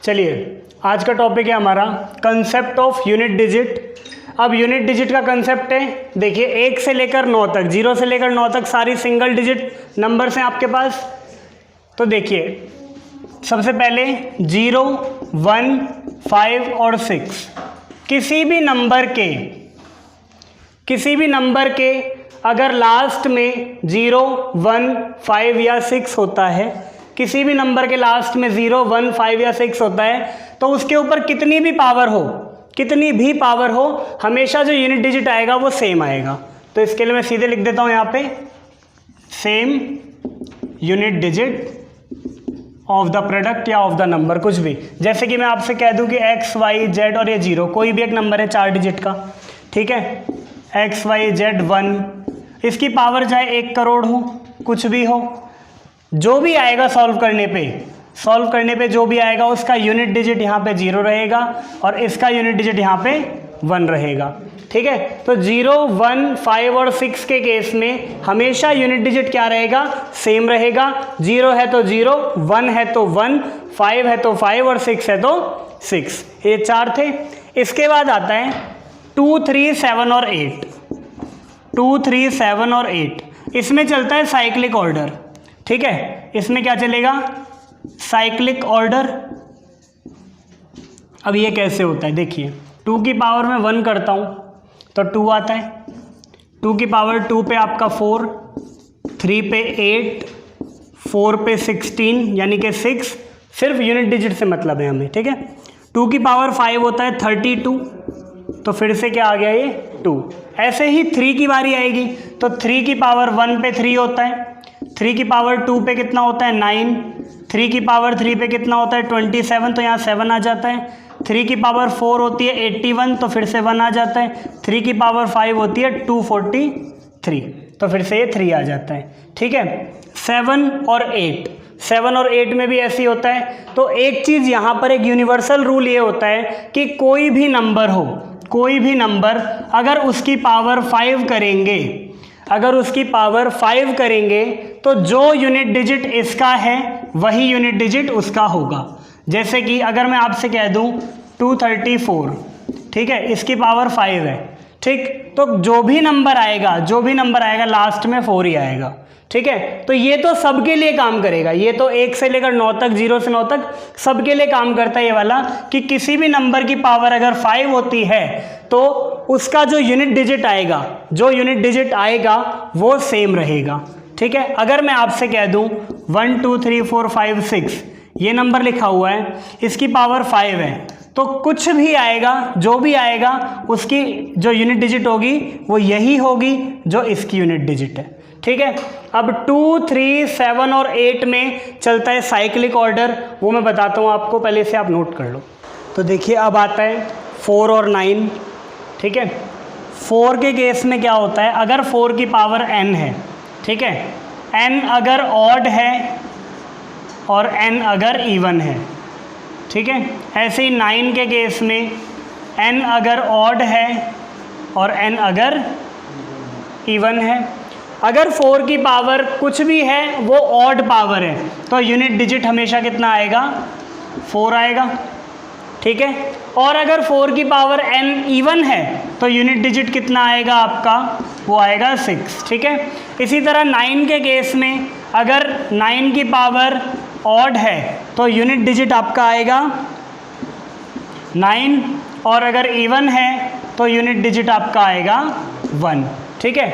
चलिए आज का टॉपिक है हमारा कंसेप्ट ऑफ यूनिट डिजिट। अब यूनिट डिजिट का कंसेप्ट है, देखिए 1 से लेकर 9 तक, 0 से लेकर 9 तक सारी सिंगल डिजिट नंबर्स हैं आपके पास। तो देखिए सबसे पहले 0, 1, 5 और 6 किसी भी नंबर के अगर लास्ट में 0, 1, 5 या 6 होता है, किसी भी नंबर के लास्ट में 0, 1, 5 या 6 होता है, तो उसके ऊपर कितनी भी पावर हो हमेशा जो यूनिट डिजिट आएगा वो सेम आएगा। तो इसके लिए मैं सीधे लिख देता हूँ यहाँ पे same unit digit of the product या ऑफ द नंबर, कुछ भी। जैसे कि मैं आपसे कह दूं कि x, y, z और ये 0 कोई भी एक नंबर है 4 डिजिट का, ठीक है, x, y, z 1, इसकी पावर चाहे 1 करोड़ हो, कुछ भी हो, जो भी आएगा सॉल्व करने पे जो भी आएगा उसका यूनिट डिजिट यहाँ पे 0 रहेगा और इसका यूनिट डिजिट यहाँ पे 1 रहेगा, ठीक है। तो 0, 1, 5 और 6 के केस में हमेशा यूनिट डिजिट क्या रहेगा, सेम रहेगा। 0 है तो 0, 1 है तो 1, 5 है तो 5 और 6 है तो 6। ये 4 थे। इसके बाद आता है 2, 3, 7 और 8। 2, 3, 7 और 8 इसमें चलता है साइक्लिक ऑर्डर, ठीक है। इसमें क्या चलेगा, साइक्लिक ऑर्डर। अब ये कैसे होता है, देखिए 2 की पावर में 1 करता हूँ तो 2 आता है, 2 की पावर 2 पे आपका 4, 3 पे 8, 4 पे 16 यानी कि 6, सिर्फ यूनिट डिजिट से मतलब है हमें, ठीक है। 2 की पावर 5 होता है 32, तो फिर से क्या आ गया ये 2। ऐसे ही 3 की बारी आएगी तो 3 की पावर 1 पे 3 होता है, 3 की पावर 2 पे कितना होता है 9, 3 की पावर 3 पे कितना होता है 27, तो यहाँ 7 आ जाता है। 3 की पावर 4 होती है 81, तो फिर से 1 आ जाता है। 3 की पावर 5 होती है 243, तो फिर से ये 3 आ जाता है, ठीक है। 7 और 8 में भी ऐसे ही होता है। तो एक चीज़ यहाँ पर एक यूनिवर्सल रूल ये होता है कि कोई भी नंबर अगर उसकी पावर 5 करेंगे तो जो यूनिट डिजिट इसका है वही यूनिट डिजिट उसका होगा। जैसे कि अगर मैं आपसे कह दूं 234, ठीक है, इसकी पावर 5 है, ठीक, तो जो भी नंबर आएगा लास्ट में 4 ही आएगा, ठीक है। तो ये तो सबके लिए काम करेगा, ये तो 1 से लेकर 9 तक, 0 से 9 तक सबके लिए काम करता है ये वाला, कि किसी भी नंबर की पावर अगर 5 होती है तो उसका जो यूनिट डिजिट आएगा वो सेम रहेगा, ठीक है। अगर मैं आपसे कह दूं 1, 2, 3, 4, 5, 6 ये नंबर लिखा हुआ है, इसकी पावर 5 है, तो कुछ भी आएगा, जो भी आएगा उसकी जो यूनिट डिजिट होगी वो यही होगी जो इसकी यूनिट डिजिट है, ठीक है। अब 2, 3, 7 और 8 में चलता है साइक्लिक ऑर्डर, वो मैं बताता हूँ आपको, पहले से आप नोट कर लो। तो देखिए अब आता है 4 और 9, ठीक है। 4 के केस में क्या होता है, अगर 4 की पावर n है, ठीक है, n अगर ऑड है और n अगर इवन है, ठीक है। ऐसे ही 9 के केस में n अगर ऑड है और n अगर इवन है। अगर 4 की पावर कुछ भी है वो ऑड पावर है तो यूनिट डिजिट हमेशा कितना आएगा, 4 आएगा, ठीक है। और अगर 4 की पावर n इवन है तो यूनिट डिजिट कितना आएगा आपका, वो आएगा 6, ठीक है। इसी तरह 9 के केस में अगर 9 की पावर ऑड है तो यूनिट डिजिट आपका आएगा 9, और अगर इवन है तो यूनिट डिजिट आपका आएगा 1, ठीक है।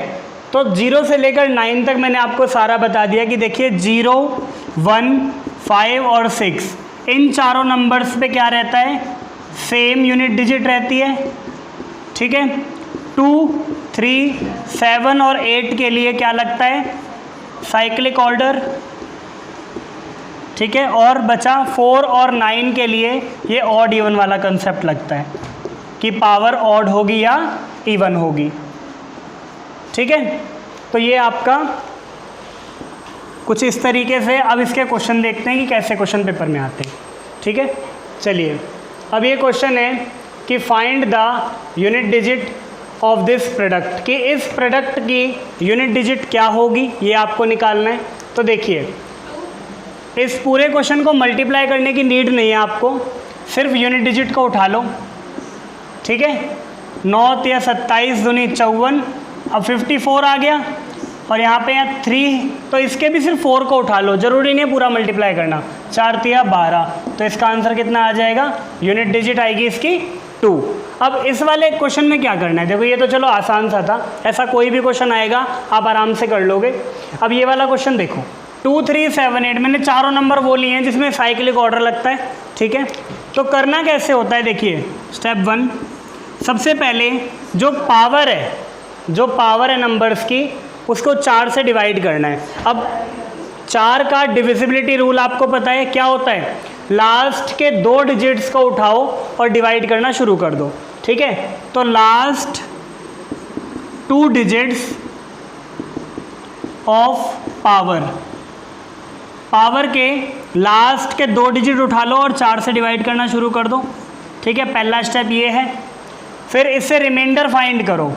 तो 0 से लेकर 9 तक मैंने आपको सारा बता दिया कि देखिए 0, 1, 5 और 6 इन चारों नंबर्स पे क्या रहता है, सेम यूनिट डिजिट रहती है, ठीक है। 2, 3, 7 और 8 के लिए क्या लगता है, साइक्लिक ऑर्डर, ठीक है। और बचा 4 और 9 के लिए ये ऑड इवन वाला कंसेप्ट लगता है कि पावर ऑड होगी या इवन होगी, ठीक है। तो ये आपका कुछ इस तरीके से। अब इसके क्वेश्चन देखते हैं कि कैसे क्वेश्चन पेपर में आते हैं, ठीक है। चलिए अब ये क्वेश्चन है कि find the unit digit of this product, कि इस प्रोडक्ट की यूनिट डिजिट क्या होगी ये आपको निकालना है। तो देखिए इस पूरे क्वेश्चन को मल्टीप्लाई करने की नीड नहीं है आपको, सिर्फ यूनिट डिजिट को उठा लो, ठीक है। 9 या 27 दूनी 54, अब 54 आ गया, और यहाँ पे 3, तो इसके भी सिर्फ 4 को उठा लो, ज़रूरी नहीं है पूरा मल्टीप्लाई करना। 4 या 12, तो इसका आंसर कितना आ जाएगा, यूनिट डिजिट आएगी इसकी 2। अब इस वाले क्वेश्चन में क्या करना है, देखो ये तो चलो आसान सा था, ऐसा कोई भी क्वेश्चन आएगा आप आराम से कर लोगे। अब ये वाला क्वेश्चन देखो, 2, 3, 7, 8, मैंने चारों नंबर वो लिए हैं जिसमें साइक्लिक ऑर्डर लगता है, ठीक है। तो करना कैसे होता है, देखिए स्टेप 1, सबसे पहले जो पावर है नंबर्स की, उसको 4 से डिवाइड करना है। अब 4 का डिविजिबिलिटी रूल आपको पता है क्या होता है, लास्ट के 2 डिजिट्स को उठाओ और डिवाइड करना शुरू कर दो, ठीक है। तो लास्ट 2 डिजिट्स ऑफ पावर के लास्ट के 2 डिजिट उठा लो और 4 से डिवाइड करना शुरू कर दो, ठीक है। पहला स्टेप ये है। फिर इससे रिमाइंडर फाइंड करो,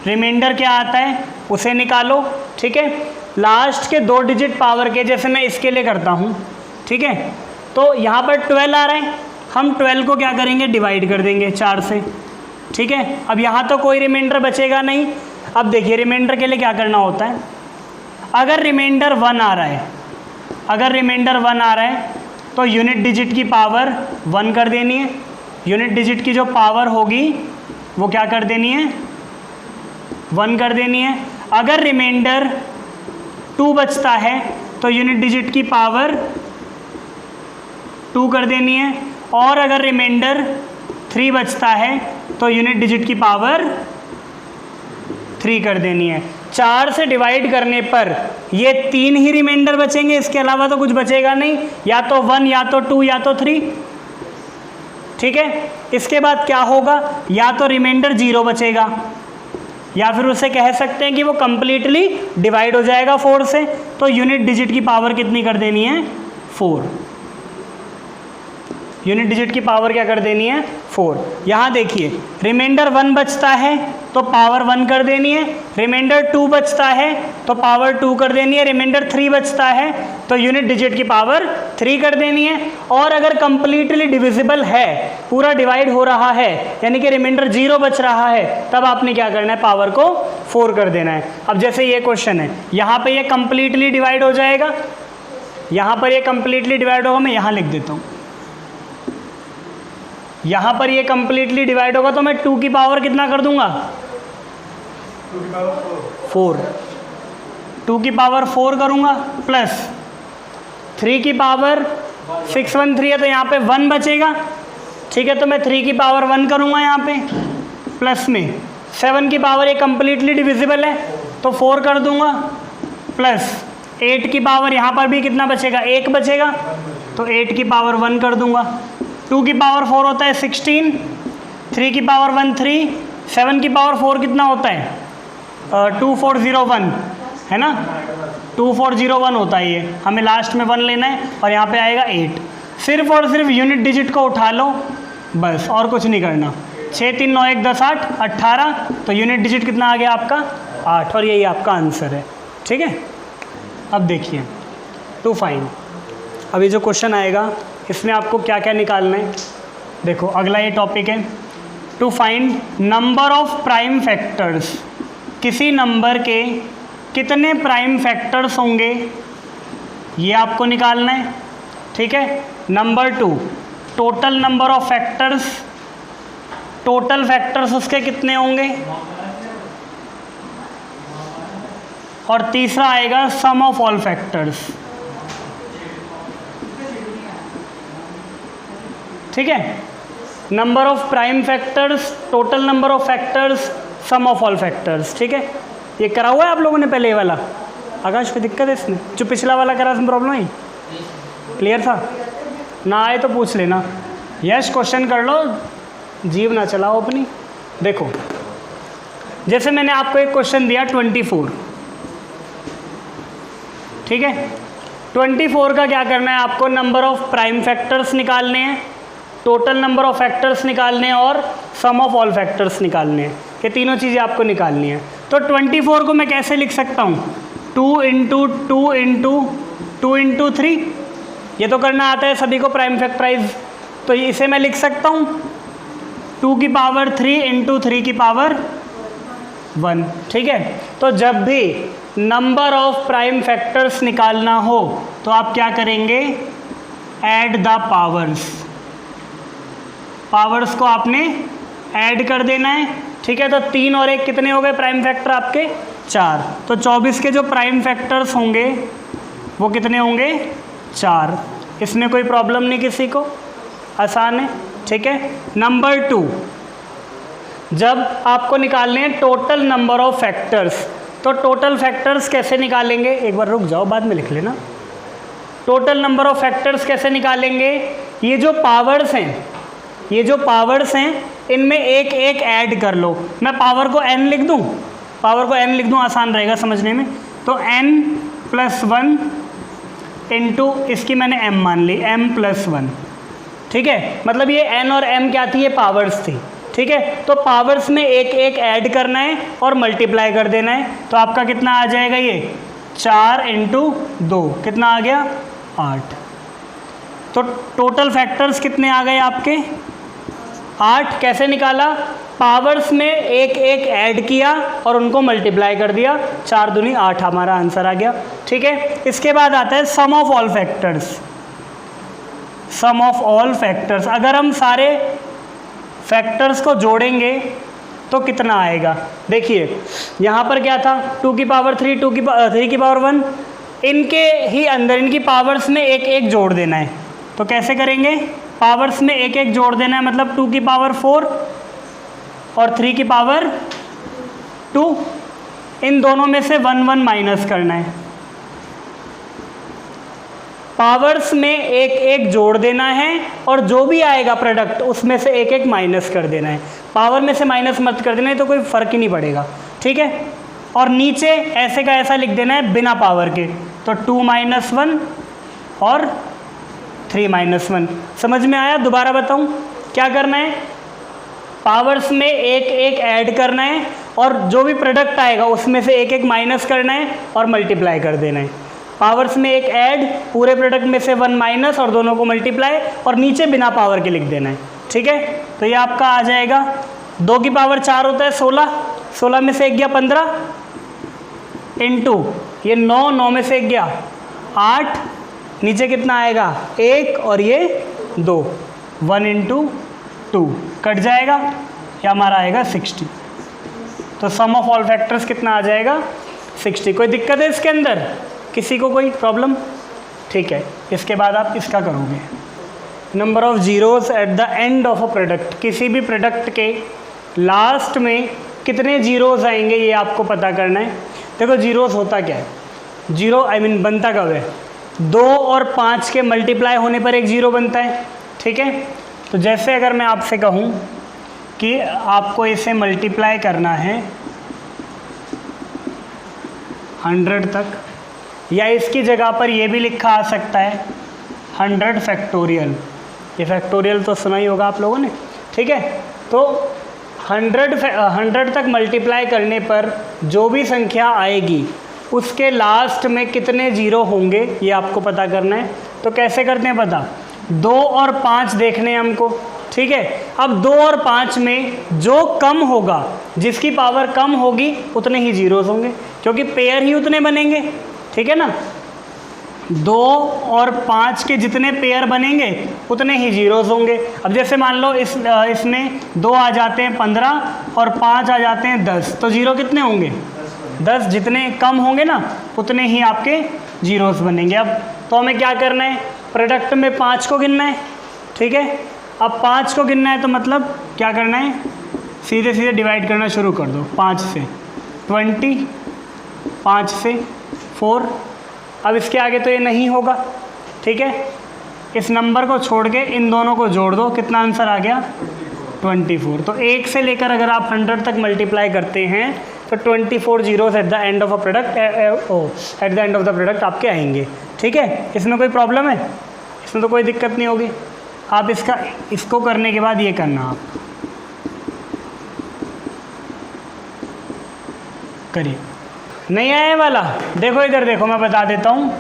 रिमाइंडर क्या आता है उसे निकालो, ठीक है। लास्ट के 2 डिजिट पावर के, जैसे मैं इसके लिए करता हूँ, ठीक है। तो यहाँ पर 12 आ रहा है, हम 12 को क्या करेंगे, डिवाइड कर देंगे 4 से, ठीक है। अब यहाँ तो कोई रिमाइंडर बचेगा नहीं। अब देखिए रिमाइंडर के लिए क्या करना होता है, अगर रिमाइंडर 1 आ रहा है तो यूनिट डिजिट की पावर 1 कर देनी है। यूनिट डिजिट की जो पावर होगी वो क्या कर देनी है, 1 कर देनी है। अगर रिमाइंडर 2 बचता है तो यूनिट डिजिट की पावर 2 कर देनी है, और अगर रिमाइंडर 3 बचता है तो यूनिट डिजिट की पावर 3 कर देनी है। 4 से डिवाइड करने पर ये 3 ही रिमाइंडर बचेंगे, इसके अलावा तो कुछ बचेगा नहीं, या तो 1 या तो 2 या तो 3, ठीक है। इसके बाद क्या होगा, या तो रिमाइंडर 0 बचेगा, या फिर उसे कह सकते हैं कि वो कंप्लीटली डिवाइड हो जाएगा 4 से। तो यूनिट डिजिट की पावर कितनी कर देनी है, 4। यूनिट डिजिट की पावर क्या कर देनी है, 4। यहाँ देखिए रिमाइंडर 1 बचता है तो पावर 1 कर देनी है, रिमाइंडर 2 बचता है तो पावर 2 कर देनी है, रिमाइंडर 3 बचता है तो यूनिट डिजिट की पावर 3 कर देनी है। और अगर कंप्लीटली डिविजिबल है, पूरा डिवाइड हो रहा है, यानी कि रिमाइंडर 0 बच रहा है, तब आपने क्या करना है, पावर को 4 कर देना है। अब जैसे ये क्वेश्चन है, यहाँ पे ये कंप्लीटली डिवाइड हो जाएगा, यहाँ पर ये कंप्लीटली डिवाइड होगा, मैं यहाँ लिख देता हूँ, यहाँ पर ये कंप्लीटली डिवाइड होगा तो मैं 2 की पावर कितना कर दूंगा, 4। 2 की पावर 4 करूँगा, प्लस 3 की पावर 613 है तो यहाँ पे 1 बचेगा, ठीक है। तो मैं 3 की पावर 1 करूँगा यहाँ पे, प्लस में 7 की पावर, ये कंप्लीटली डिविजिबल है तो 4 कर दूँगा, प्लस 8 की पावर, यहाँ पर भी कितना बचेगा, 1 बचेगा, तो 8 की पावर 1 कर दूँगा। 2 की पावर 4 होता है 16, 3 की पावर 1 3, 7 की पावर 4 कितना होता है 2401, है ना, 2401 होता है ये, हमें लास्ट में 1 लेना है, और यहाँ पे आएगा 8। सिर्फ और सिर्फ यूनिट डिजिट को उठा लो बस, और कुछ नहीं करना। 6 3 9 1 10 8 18, तो यूनिट डिजिट कितना आ गया आपका 8, और यही आपका आंसर है, ठीक है। अब देखिए टू फाइंड, अभी जो क्वेश्चन आएगा इसमें आपको क्या क्या निकालना है। देखो अगला ये टॉपिक है, to find number of prime factors, किसी नंबर के कितने प्राइम फैक्टर्स होंगे ये आपको निकालना है, ठीक है। Number 2, total number of factors, total factors उसके कितने होंगे, और तीसरा आएगा सम ऑफ ऑल फैक्टर्स, ठीक है। Number of prime factors, total number of factors, sum of all factors, ठीक है। ये करा हुआ है आप लोगों ने पहले, ये वाला आकाश कोई दिक्कत है इसमें, जो पिछला वाला करा इसमें प्रॉब्लम आई, क्लियर था ना, आए तो पूछ लेना। यस क्वेश्चन कर लो, जीव ना चलाओ अपनी। देखो जैसे मैंने आपको एक क्वेश्चन दिया 24, ठीक है। 24 का क्या करना है आपको, नंबर ऑफ प्राइम फैक्टर्स निकालने हैं, टोटल नंबर ऑफ फैक्टर्स निकालने हैं, और सम ऑफ ऑल फैक्टर्स निकालने हैं। ये तीनों चीज़ें आपको निकालनी है। तो 24 को मैं कैसे लिख सकता हूँ, 2 × 2 × 2 × 3, ये तो करना आता है सभी को प्राइम फैक्टराइज। तो इसे मैं लिख सकता हूँ 2 की पावर 3 इंटू 3 की पावर 1, ठीक है। तो जब भी नंबर ऑफ प्राइम फैक्टर्स निकालना हो तो आप क्या करेंगे, ऐड द पावर्स को आपने ऐड कर देना है, ठीक है। तो 3 और 1 कितने हो गए प्राइम फैक्टर आपके, 4। तो 24 के जो प्राइम फैक्टर्स होंगे वो कितने होंगे, 4। इसमें कोई प्रॉब्लम नहीं किसी को, आसान है, ठीक है। नंबर 2, जब आपको निकालने हैं टोटल नंबर ऑफ फैक्टर्स, तो टोटल फैक्टर्स कैसे निकालेंगे, एक बार रुक जाओ बाद में लिख लेना। टोटल नंबर ऑफ फैक्टर्स कैसे निकालेंगे, ये जो पावर्स हैं इनमें एक एक ऐड कर लो। मैं पावर को n लिख दूँ, आसान रहेगा समझने में। तो n + 1 इंटू इसकी मैंने m मान ली, m + 1, ठीक है। मतलब ये n और m क्या थी, ये पावर्स थी, ठीक है। तो पावर्स में एक एक ऐड करना है और मल्टीप्लाई कर देना है। तो आपका कितना आ जाएगा, ये 4 × 2 कितना आ गया, 8। तो टोटल फैक्टर्स कितने आ गए आपके, 8। कैसे निकाला, पावर्स में एक एक ऐड किया और उनको मल्टीप्लाई कर दिया, 4 दूनी 8 हमारा आंसर आ गया, ठीक है। इसके बाद आता है सम ऑफ ऑल फैक्टर्स। अगर हम सारे फैक्टर्स को जोड़ेंगे तो कितना आएगा, देखिए यहाँ पर क्या था, 2 की पावर 3, 3 की पावर 1, इनके ही अंदर इनकी पावर्स में एक एक जोड़ देना है। तो कैसे करेंगे, पावर्स में एक एक जोड़ देना है, मतलब 2 की पावर 4 और 3 की पावर 2, इन दोनों में से 1 1 माइनस करना है। पावर्स में एक एक जोड़ देना है और जो भी आएगा प्रोडक्ट उसमें से एक एक माइनस कर देना है। पावर में से माइनस मत कर देना है तो कोई फ़र्क ही नहीं पड़ेगा, ठीक है। और नीचे ऐसे का ऐसा लिख देना है बिना पावर के, तो 2 - 1 और 3 - 1। समझ में आया, दोबारा बताऊं क्या करना है, पावर्स में एक एक ऐड करना है और जो भी प्रोडक्ट आएगा उसमें से एक एक माइनस करना है और मल्टीप्लाई कर देना है। पावर्स में एक ऐड, पूरे प्रोडक्ट में से 1 माइनस और दोनों को मल्टीप्लाई, और नीचे बिना पावर के लिख देना है, ठीक है। तो ये आपका आ जाएगा 2 की पावर 4 होता है 16, 16 में से 1 गया 15 इंटू ये 9, 9 में से 1 गया 8, नीचे कितना आएगा 1 और ये 2, 1 × 2 कट जाएगा, या हमारा आएगा 60। तो सम ऑफ ऑल फैक्टर्स कितना आ जाएगा, 60। कोई दिक्कत है इसके अंदर, किसी को कोई प्रॉब्लम, ठीक है। इसके बाद आप इसका करोगे, number of zeros at the end of a product. किसी भी प्रोडक्ट के लास्ट में कितने जीरोस आएंगे ये आपको पता करना है। देखो जीरोस होता क्या है, जीरो बनता कब है, 2 और 5 के मल्टीप्लाई होने पर एक जीरो बनता है, ठीक है। तो जैसे अगर मैं आपसे कहूँ कि आपको इसे मल्टीप्लाई करना है 100 तक, या इसकी जगह पर यह भी लिखा आ सकता है 100 फैक्टोरियल। ये फैक्टोरियल तो सुना ही होगा आप लोगों ने, ठीक है। तो 100 तक मल्टीप्लाई करने पर जो भी संख्या आएगी उसके लास्ट में कितने जीरो होंगे ये आपको पता करना है। तो कैसे करते हैं पता, 2 और 5 देखने हैं हमको, ठीक है। अब 2 और 5 में जो कम होगा, जिसकी पावर कम होगी उतने ही जीरोस होंगे, क्योंकि पेयर ही उतने बनेंगे, ठीक है ना। 2 और 5 के जितने पेयर बनेंगे उतने ही जीरोस होंगे। अब जैसे मान लो इसमें 2 आ जाते हैं 15 और 5 आ जाते हैं 10, तो जीरो कितने होंगे 10, जितने कम होंगे ना उतने ही आपके जीरोस बनेंगे। अब तो हमें क्या करना है, प्रोडक्ट में 5 को गिनना है, ठीक है। अब 5 को गिनना है तो मतलब क्या करना है, सीधे सीधे डिवाइड करना शुरू कर दो, 5 से 20, 5 से 4। अब इसके आगे तो ये नहीं होगा, ठीक है। इस नंबर को छोड़ के इन दोनों को जोड़ दो, कितना आंसर आ गया 24। तो 1 से लेकर अगर आप 100 तक मल्टीप्लाई करते हैं तो 24 zeros at the end of a product, at the end of the product आपके आएंगे, ठीक है। इसमें कोई प्रॉब्लम है, इसमें तो कोई दिक्कत नहीं होगी। आप इसको करने के बाद ये करना, आप करिए। नहीं आया वाला, देखो इधर देखो, मैं बता देता हूँ।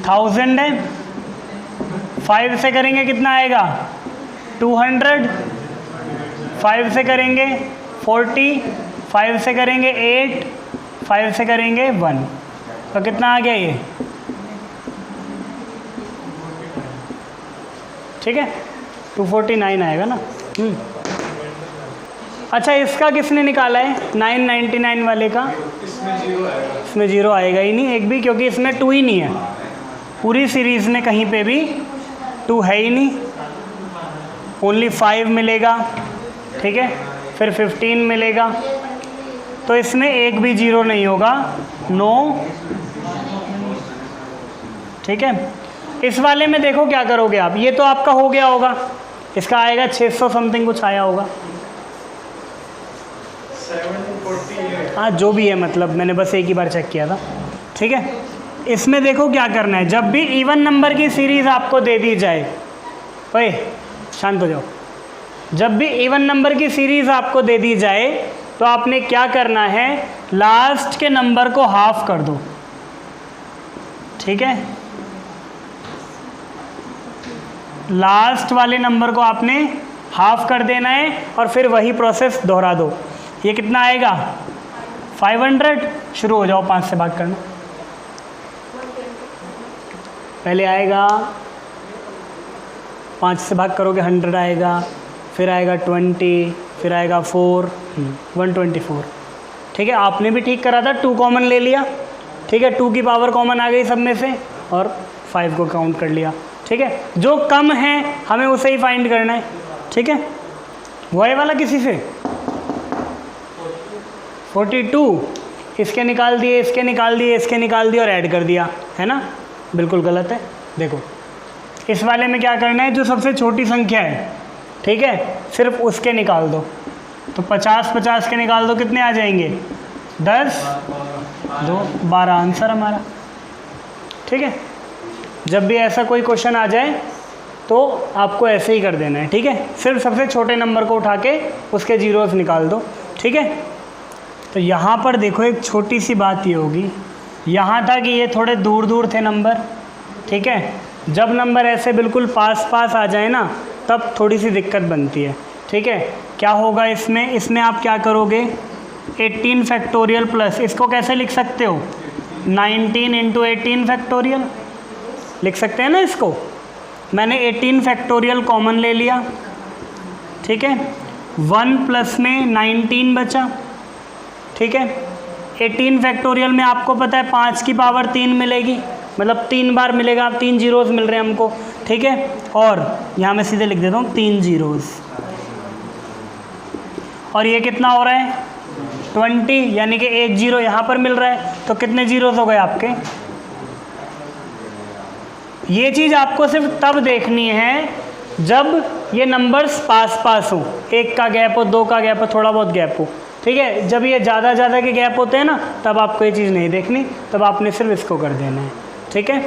1000 है, 5 से करेंगे कितना आएगा 200, 5 से करेंगे 40, 5 से करेंगे 8, 5 से करेंगे 1, तो कितना आ गया ये, ठीक है 249 आएगा ना। अच्छा इसका किसने निकाला है 999 वाले का? इसमें जीरो आएगा ही नहीं एक भी, क्योंकि इसमें 2 ही नहीं है, पूरी सीरीज़ में कहीं पे भी 2 है ही नहीं, ओनली 5 मिलेगा, ठीक है, फिर 15 मिलेगा, तो इसमें एक भी जीरो नहीं होगा, नो, ठीक है। इस वाले में देखो क्या करोगे आप, ये तो आपका हो गया होगा, इसका आएगा 600 समथिंग कुछ आया होगा, हाँ जो भी है, मतलब मैंने बस एक ही बार चेक किया था, ठीक है। इसमें देखो क्या करना है, जब भी इवन नंबर की सीरीज़ आपको दे दी जाए, ओए शांत हो जाओ, जब भी इवन नंबर की सीरीज़ आपको दे दी जाए तो आपने क्या करना है, लास्ट के नंबर को हाफ कर दो, ठीक है, लास्ट वाले नंबर को आपने हाफ कर देना है और फिर वही प्रोसेस दोहरा दो। ये कितना आएगा 500, शुरू हो जाओ 5 से भाग करना, पहले आएगा 5 से भाग करोगे 100 आएगा, फिर आएगा 20, फिर आएगा 4, 124, ठीक है। आपने भी ठीक करा था, 2 कॉमन ले लिया, ठीक है, 2 की पावर कॉमन आ गई सब में से और 5 को काउंट कर लिया, ठीक है। जो कम है हमें उसे ही फाइंड करना है, ठीक है। वही वाला किसी से 42, इसके निकाल दिए, इसके निकाल दिए, इसके निकाल दिए और ऐड कर दिया, है ना, बिल्कुल गलत है। देखो इस वाले में क्या करना है, जो सबसे छोटी संख्या है, ठीक है, सिर्फ उसके निकाल दो, तो 50 के निकाल दो, कितने आ जाएंगे 10, 2, 12 आंसर हमारा, ठीक है। जब भी ऐसा कोई क्वेश्चन आ जाए तो आपको ऐसे ही कर देना है, ठीक है, सिर्फ सबसे छोटे नंबर को उठा के उसके जीरोस निकाल दो, ठीक है। तो यहाँ पर देखो एक छोटी सी बात ये होगी, यहाँ था कि ये थोड़े दूर दूर थे नंबर, ठीक है, जब नंबर ऐसे बिल्कुल पास पास आ जाए ना तब थोड़ी सी दिक्कत बनती है, ठीक है। क्या होगा इसमें, इसमें आप क्या करोगे 18 फैक्टोरियल प्लस, इसको कैसे लिख सकते हो 19 इंटू 18 फैक्टोरियल लिख सकते हैं ना इसको, मैंने 18 फैक्टोरियल कॉमन ले लिया, ठीक है, 1 प्लस में 19 बचा, ठीक है। 18 फैक्टोरियल में आपको पता है 5 की पावर 3 मिलेगी, मतलब 3 बार मिलेगा, 3 जीरोज़ मिल रहे हैं हमको, ठीक है। और यहाँ मैं सीधे लिख देता हूँ 3 जीरोज़, और ये कितना हो रहा है 20, यानी कि 1 जीरो यहाँ पर मिल रहा है, तो कितने जीरोज़ हो गए आपके। ये चीज़ आपको सिर्फ तब देखनी है जब ये नंबर्स पास पास हो, 1 का गैप हो, 2 का गैप हो, थोड़ा बहुत गैप हो, ठीक है। जब ये ज़्यादा के गैप होते हैं ना तब आपको ये चीज़ नहीं देखनी, तब आपने सिर्फ इसको कर देना है, ठीक है।